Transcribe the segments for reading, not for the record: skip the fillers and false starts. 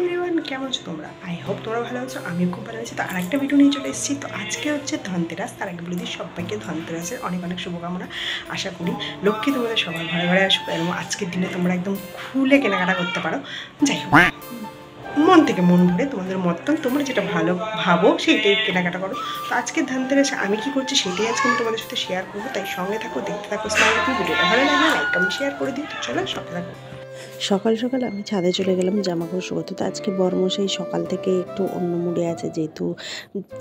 Everyone, কেমন আছো তোমরা? আই হোপ তোমরা ভালো আছো, আমিও খুব ভালো আছি। তো আরেকটা ভিডিও নিয়ে চলে এসেছি। তো আজকে হচ্ছে ধনতেরাস। তার আগে বলে দিই সবাইকে ধনতেরাসের অনেক অনেক শুভকামনা। আশা করি লক্ষ্মী তোমাদের সবার ঘরে ঘরে আসুক এবং আজকের দিনে তোমরা একদম খুলে কেনাকাটা করতে পারো। যাই হোক, মন থেকে মন ভরে তোমাদের মতন তোমরা যেটা ভালো ভাবো সেইটাই কেনাকাটা করো। তো আজকের ধনতেরাসে আমি কী করছি সেটাই আজকে আমি তোমাদের সাথে শেয়ার করবো। তাই সঙ্গে থাকো, দেখতে থাকো, স্মাইল করো। ভিডিওটা ভালো লাগলে লাইক কমেন্ট শেয়ার করে দিই। তো চলো সঙ্গে থাকো। সকাল সকাল আমি ছাদে চলে গেলাম জামাকাপড় শুকোতে। তো আজকে বরমশাই সকাল থেকে একটু অন্য মুডে আছে, যেহেতু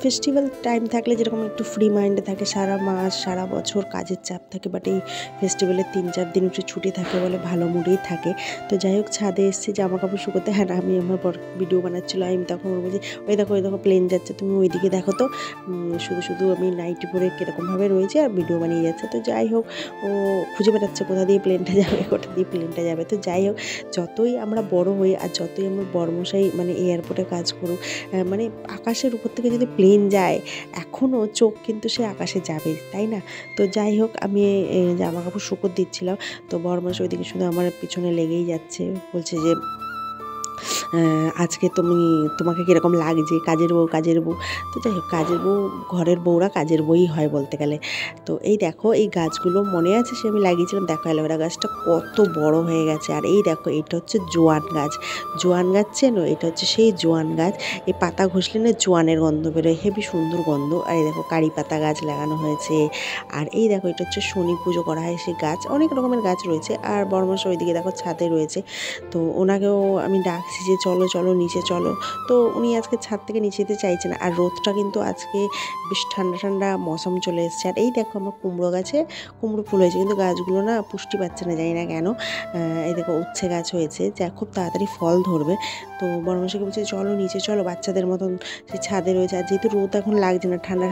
ফেস্টিভ্যাল টাইম থাকলে যেরকম একটু ফ্রি মাইন্ডে থাকে, সারা মাস সারা বছর কাজের চাপ থাকে, বাট এই ফেস্টিভ্যালের 3-4 দিন একটু ছুটি থাকে বলে ভালো মুডেই থাকে। তো যাই হোক, ছাদে এসেছি জামাকাপড় শুকোতে। হ্যাঁ, আমি আমার বর ভিডিও বানাচ্ছিলো। আমি তখন বলছি, ওই দেখো প্লেন যাচ্ছে, তুমি ওইদিকে দেখো। তো শুধু শুধু আমি নাইটি পরে কীরকমভাবে রয়েছে আর ভিডিও বানিয়ে যাচ্ছে। তো যাই হোক, ও খুঁজে বেড়াচ্ছে কোথা দিয়ে প্লেনটা যাবে, কোথা দিয়ে প্লেনটা যাবে। তো যাই হোক, যতই আমরা বড় হই আর যতই আমার বরমশাই মানে এয়ারপোর্টে কাজ করুক, মানে আকাশের উপর থেকে যদি প্লেন যায় এখনও চোখ কিন্তু সে আকাশে যাবে, তাই না? তো যাই হোক, আমি জামা কাপড় শুকোতে দিচ্ছিলাম। তো বরমশাই ওইদিকে শুধু আমার পিছনে লেগেই যাচ্ছে, বলছে যে আজকে তোমাকে কীরকম লাগছে, কাজের বউ। তো যাই হোক, কাজের বউ, ঘরের বউরা কাজের বউই হয় বলতে গেলে। তো এই দেখো, এই গাছগুলো মনে আছে সে আমি লাগিয়েছিলাম, দেখো অ্যালোভেরা গাছটা কত বড় হয়ে গেছে। আর এই দেখো, এটা হচ্ছে জোয়ান গাছ চেনো? এটা হচ্ছে সেই জোয়ান গাছ। এই পাতা ঘষলে না জোয়ানের গন্ধ বেরোয়, হেবি সুন্দর গন্ধ। আর এই দেখো, কারি পাতা গাছ লাগানো হয়েছে। আর এই দেখো, এটা হচ্ছে শনি পুজো করা হয় সেই গাছ। অনেক রকমের গাছ রয়েছে। আর বরমশাই ওইদিকে দেখো ছাদে রয়েছে। তো ওনাকেও আমি ডাকছি যে চলো নিচে চলো। তো উনি আজকে ছাদ থেকে নিচে যেতে চাইছে না। আর রোদটা কিন্তু আজকে বেশ ঠান্ডা মৌসুম চলে এসেছে। আর এই দেখো, আমার কুমড়ো গাছে কুমড়ো ফুল হয়েছে, কিন্তু গাছগুলো না পুষ্টি পাচ্ছে না, জানি না কেন। এই দেখো, উচ্ছে গাছ হয়েছে, যা খুব তাড়াতাড়ি ফল ধরবে। তো বড়মশাইকে বলছে চলো নিচে চলো, বাচ্চাদের মতন সে ছাদে রয়েছে। আর যেহেতু রোদ এখন লাগছে না, ঠান্ডা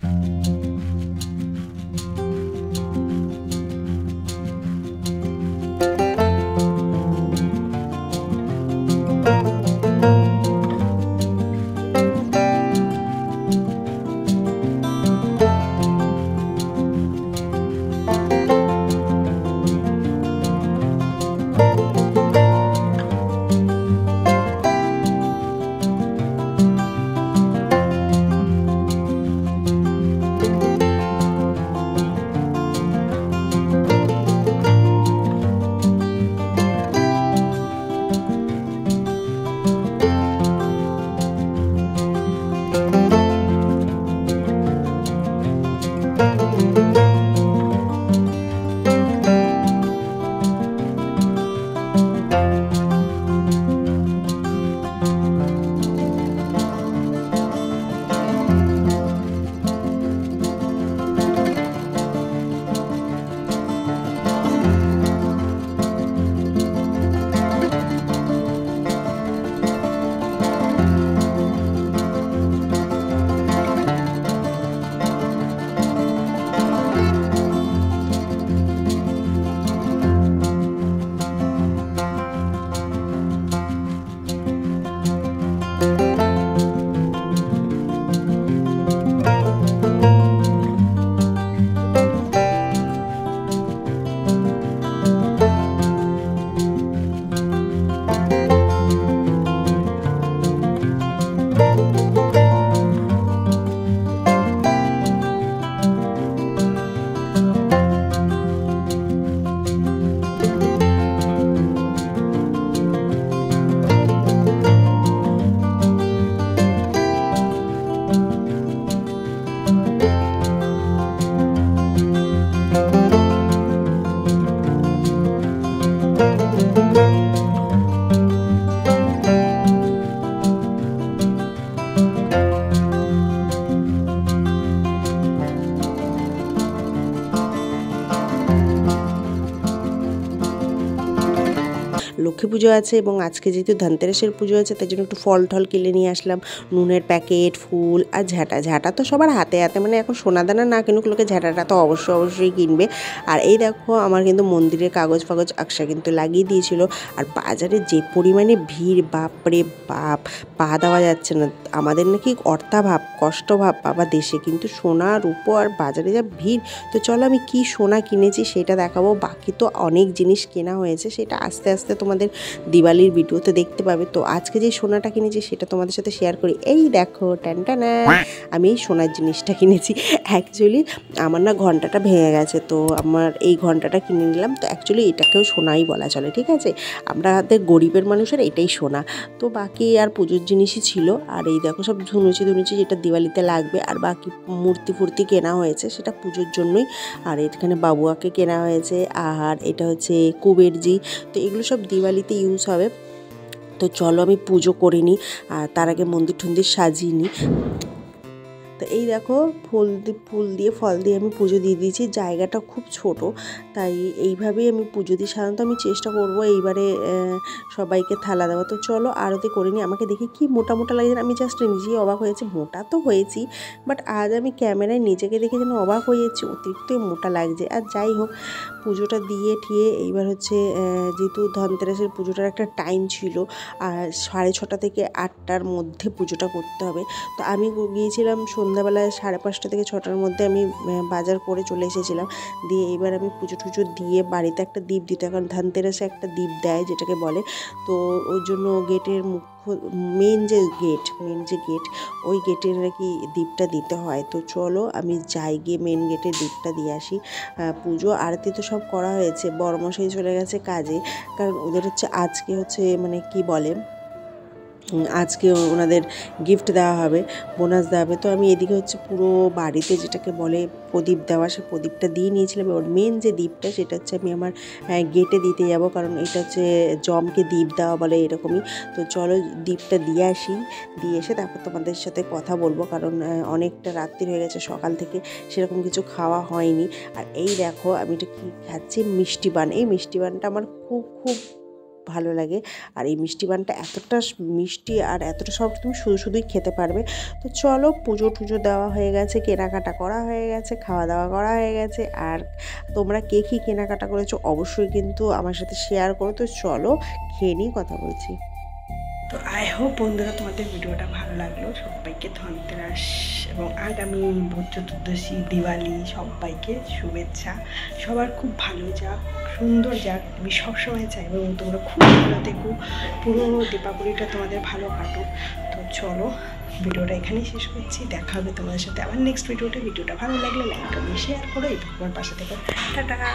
লক্ষ্মী পুজো আছে এবং আজকে যেহেতু ধনতেরাসের পুজো আছে, তাই জন্য একটু ফল টল কিনে নিয়ে আসলাম। নুনের প্যাকেট, ফুল আর ঝাঁটা তো সবার হাতে মানে এখন সোনাদানা না কিনুক, লোকে ঝাঁটাটা তো অবশ্যই কিনবে। আর এই দেখো, আমার কিন্তু মন্দিরের কাগজ ফাগজ আকশা কিন্তু লাগিয়ে দিয়েছিল। আর বাজারে যে পরিমাণে ভিড়, বাপরে বাপ, পা দেওয়া যাচ্ছে না। আমাদের নাকি অর্থাভাব, কষ্টভাব বাবা দেশে, কিন্তু সোনা রূপো আর বাজারে যা ভিড়। তো চলো আমি কি সোনা কিনেছি সেটা দেখাবো। বাকি তো অনেক জিনিস কেনা হয়েছে, সেটা আস্তে আস্তে তোমাদের দিওয়ালির ভিডিও তো দেখতে পাবে। তো আজকে যে সোনাটা কিনেছি সেটা তোমাদের সাথে শেয়ার করি। এই দেখো টানটানা, আমি এই সোনার জিনিসটা কিনেছি। অ্যাকচুয়ালি আমার না ঘন্টাটা ভেঙে গেছে, তো আমার এই ঘন্টাটা কিনে নিলাম। তো অ্যাকচুয়ালি এটাকেও সোনাই বলা চলে, ঠিক আছে, আমাদের গরিবের মানুষের এটাই সোনা। তো বাকি আর পুজোর জিনিসই ছিল। আর এই দেখো সব ধুনুচি যেটা দিওয়ালিতে লাগবে, আর বাকি মূর্তি ফুর্তি কেনা হয়েছে সেটা পুজোর জন্যই। আর এখানে বাবুয়াকে কেনা হয়েছে, আর এটা হচ্ছে কুবেরজি। তো এগুলো সব দিওয়ালিতে ইউজ হবে। তো চলো আমি পুজো করে নিই, আর তার আগে মন্দির টন্দির সাজিয়ে নিই। তো এই দেখো ফুল দিয়ে ফল দিয়ে আমি পুজো দিয়ে দিয়েছি। জায়গাটা খুব ছোট, তাই এইভাবেই আমি পুজো দিই। সাধারণত আমি চেষ্টা করবো এইবারে সবাইকে থালা দেওয়া। তো চলো আরতি করে নিই। আমাকে দেখে কি মোটা মোটা লাগে, আমি জাস্ট নিজেই অবাক হয়েছি। মোটা তো হয়েছি, বাট আজ আমি ক্যামেরায় নিজেকে দেখে যেন অবাক হয়ে যাচ্ছি, অতিরিক্তই মোটা লাগছে। আর যাই হোক, পুজোটা দিয়ে ঠিয়ে এইবার হচ্ছে যেহেতু ধনতেরাসের পুজোটার একটা টাইম ছিল, আর 6:30 থেকে 8টার মধ্যে পুজোটা করতে হবে। তো আমি গিয়েছিলাম সন্ধ্যাবেলায় 5:30 থেকে 6টার মধ্যে আমি বাজার করে চলে এসেছিলাম। দিয়ে এবার আমি পুজো টুজো দিয়ে বাড়িতে একটা দ্বীপ দিতে, কারণ ধনতেরাসে একটা দ্বীপ দেয় যেটাকে বলে। তো ওই জন্য গেটের মেন যে গেট ওই গেটের নাকি দ্বীপটা দিতে হয়। তো চলো আমি যাই, গিয়ে মেন গেটের দ্বীপটা দিয়ে আসি। পুজো আরতি তো সব করা হয়েছে, বড়মশাই চলে গেছে কাজে, কারণ ওদের হচ্ছে আজকে হচ্ছে মানে কি বলে, আজকে ওনাদের গিফট দেওয়া হবে, বোনাস দেওয়া হবে। তো আমি এদিকে হচ্ছে পুরো বাড়িতে যেটাকে বলে প্রদীপ দেওয়া, সে প্রদীপটা দিয়ে নিয়েছিলাম। ওর মেন যে দ্বীপটা সেটা হচ্ছে আমি আমার গেটে দিতে যাব, কারণ এটা হচ্ছে জমকে দ্বীপ দেওয়া বলে এরকমই। তো চলো দ্বীপটা দিয়ে আসি, দিয়ে এসে তারপর তোমাদের সাথে কথা বলবো, কারণ অনেকটা রাত্রি হয়ে গেছে, সকাল থেকে সেরকম কিছু খাওয়া হয়নি। আর এই দেখো আমি এটা কী খাচ্ছি, মিষ্টি পান। এই মিষ্টি পানটা আমার খুব ভালো লাগে। আর এই মিষ্টি পানটা এতটা মিষ্টি আর এতটা সব তুমি শুধুই খেতে পারবে। তো চলো পুজো টুজো দেওয়া হয়ে গেছে, কেনাকাটা করা হয়ে গেছে, খাওয়া দাওয়া করা হয়ে গেছে। আর তোমরা কে কী কেনাকাটা করেছো অবশ্যই কিন্তু আমার সাথে শেয়ার করো। তো চলো খেয়ে নিয়ে কথা বলছি। তো আই হোপ বন্ধুরা তোমাদের ভিডিওটা ভালো লাগলো। সবাইকে ধনতেরাস এবং আগামী ভোজ চতুর্দশী, দিওয়ালি সবাইকে শুভেচ্ছা। সবার খুব ভালো যাক, সুন্দর যাক, আমি সবসময় চাইবো, এবং তোমরা খুব ভালো থেকো, পুরো দীপাবলিটা তোমাদের ভালো কাটুক। তো চলো ভিডিওটা এখানেই শেষ করছি, দেখা হবে তোমাদের সাথে আবার নেক্সট ভিডিওটা ভালো লাগলে লাইক করো, শেয়ার করো, এই তোমার পাশে থেকে টাটা।